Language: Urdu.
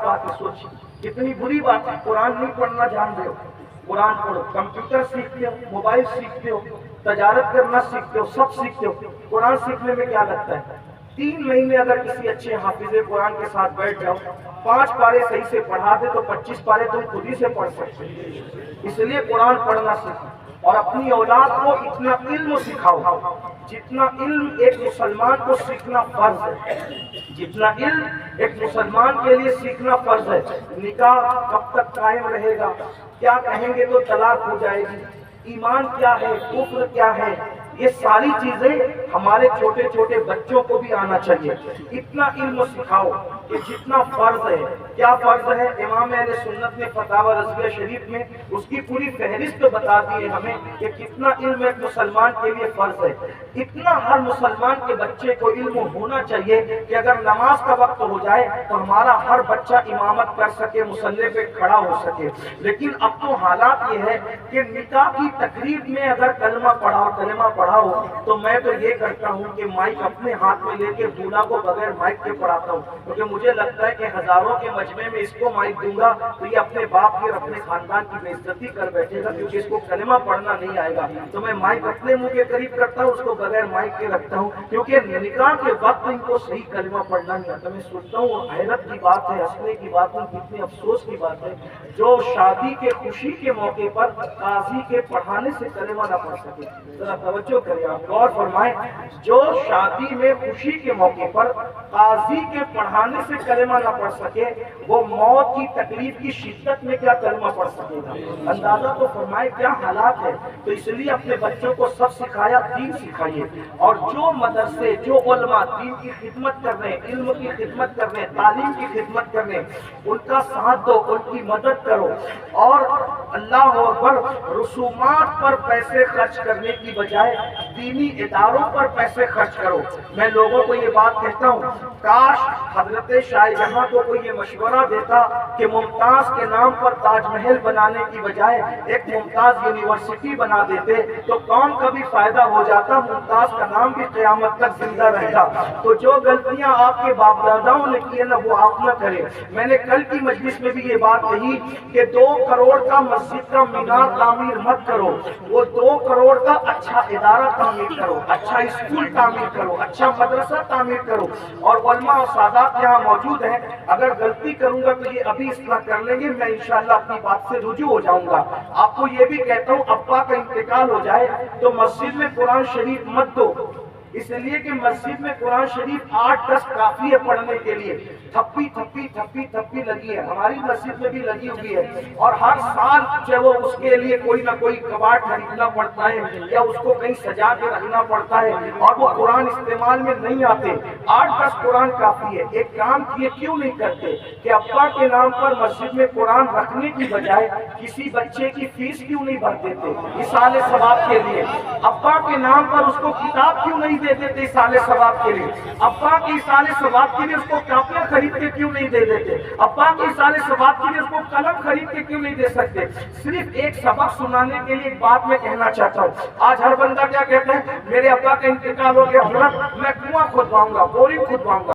بات ہے، سوچ کتنی بری بات ہے۔ قرآن نہیں پڑھنا جان رہے ہو، قرآن پڑھو، کمپیوٹر سیکھتے ہو، موبائل سیکھتے ہو، تجارت کرنا سیکھتے ہو، سب سیکھتے ہو، قرآن سیکھنے میں کیا لگتا ہے؟ 3 مہینے اگر کسی اچھے حافظ قرآن کے ساتھ بیٹھ جاؤ، 5 پارے صحیح سے پڑھا دے تو 25 پارے تم خود ہی سے پڑھ سکتے ہو۔ اس لیے قرآن پڑھنا سیکھو اور اپنی اولاد کو اتنا علم سکھاؤ جتنا علم ایک مسلمان کو سیکھنا فرض ہے، جتنا علم ایک مسلمان کے لیے سیکھنا فرض ہے۔ نکاح کب تک قائم رہے گا، کیا کہیں گے تو طلاق ہو جائے گی، ایمان کیا ہے، کفر کیا ہے، یہ ساری چیزیں ہمارے چھوٹے چھوٹے بچوں کو بھی آنا چاہیے۔ اتنا علم سکھاؤ کہ جتنا فرض ہے۔ کیا فرض ہے؟ امام اہل سنت نے فتاوی رضویہ شریف میں اس کی پوری فہرست بتا دی ہے ہمیں کہ کتنا علم ایک مسلمان کے لیے فرض ہے۔ اتنا ہر مسلمان کے بچے کو علم ہونا چاہیے کہ اگر نماز کا وقت ہو جائے تو ہمارا ہر بچہ امامت کر سکے، مصلی پہ کھڑا ہو سکے۔ لیکن اب تو حالات یہ ہے کہ نکاح کی تقریب میں اگر کلمہ پڑھاؤ تو میں تو یہ کرتا ہوں کہ مائک اپنے ہاتھ میں لے کے دولہا کو بغیر مائک کے پڑھاتا ہوں، کیونکہ مجھے لگتا ہے کہ ہزاروں کے مجمع میں اس کو مائک دوں گا تو یہ اپنے باپ کی اور اپنے خاندان کی بے عزتی کر بیٹھے گا، کیونکہ اس کو کلمہ پڑھنا نہیں آئے گا۔ تو میں مائک اپنے منہ کے قریب کرتا ہوں، اس کو بغیر مائک کے رکھتا ہوں، کیونکہ نکاح کے وقت ان کو صحیح کلمہ پڑھنا نہیں آتا۔ میں سوچتا ہوں حیرت کی بات ہے، ہنسنے کی بات ہے، کتنے افسوس کی بات ہے جو شادی کے خوشی کے موقع پر قاضی کے پڑھانے سے کلمہ نہ پڑھ سکے۔ ذرا توجہ کریں، آپ غور فرمائیں، جو شادی میں خوشی کے موقع پر قاضی کے پڑھانے سے کلمہ نہ پڑھ سکے، وہ موت کی تکلیف کی شدت میں کیا کلمہ پڑھ سکے گا؟ اندازہ تو فرمائے کیا حالات ہے۔ تو اس لیے اپنے بچوں کو سب سکھایا، دین سکھائیے، اور جو مدرسے، جو علماء دین کی خدمت کر رہے ہیں، علم کی خدمت کر رہے ہیں، تعلیم کی خدمت کر رہے ہیں، ان کا ساتھ دو، ان کی مدد کرو، اور اللہ اکبر، رسومات پر پیسے خرچ کرنے کی بجائے دینی اداروں پر پیسے خرچ کرو۔ میں لوگوں کو یہ بات کہتا ہوں، کاش حضرت شاہ جہاں کو کوئی یہ مشورہ دیتا کہ ممتاز کے نام پر تاج محل بنانے کی بجائے ایک ممتاز یونیورسٹی بنا دیتے تو قوم کا بھی فائدہ ہو جاتا، ممتاز کا نام بھی قیامت تک زندہ رہتا۔ تو جو غلطیاں آپ کے باپ داداؤں نے کی نا، وہ آپ نہ کریں۔ میں نے کل کی مجلس میں بھی یہ بات کہی کہ 2 کروڑ کا مسجد کا مینار تعمیر مت کرو، وہ 2 کروڑ کا اچھا ادارہ تعمیر کرو، اچھا اسکول تعمیر کرو، اچھا مدرسہ تعمیر کرو۔ اور علماء اور سادات یہاں موجود ہیں، اگر غلطی کروں گا تو یہ ابھی اصلاح کر لیں گے، میں انشاءاللہ اپنی بات سے رجوع ہو جاؤں گا۔ آپ کو یہ بھی کہتا ہوں، ابا کا انتقال ہو جائے تو مسجد میں قرآن شریف مت دو، اس لیے کہ مسجد میں قرآن شریف 8-10 کافی ہے پڑھنے کے لیے۔ تھپی لگی ہے، ہماری مسجد میں بھی لگی ہوئی ہے، اور ہر سال جو اس کے لیے کوئی نہ کوئی کباڑ خریدنا پڑتا ہے یا اس کو کہیں سجا کے رکھنا پڑتا ہے، اور وہ قرآن استعمال میں نہیں آتے۔ 8-10 قرآن کافی ہے۔ ایک کام کیے کیوں نہیں کرتے کہ ابا کے نام پر مسجد میں قرآن رکھنے کی بجائے کسی بچے کی فیس کیوں نہیں بھر دیتے اصالِ ثواب کے لیے؟ ابا کے نام پر اس کو کتاب کیوں نہیں دے دیتے اصالِ ثواب کے لیے؟ ابا کی اصالِ ثواب کے لیے اس کو کاپیاں خرید کے کیوں نہیں دے دیتے؟ ابا کی اصالِ ثواب کے لیے اس کو قلم خرید کے کیوں نہیں دے سکتے؟ صرف ایک سبق سنانے کے لیے ایک بات میں کہنا چاہتا ہوں۔ آج ہر بندہ کیا کہتا ہے؟ میرے ابا کا انتقال ہو گیا، میں کنواں کھودواؤں گا، بورنگ کھودواؤں گا۔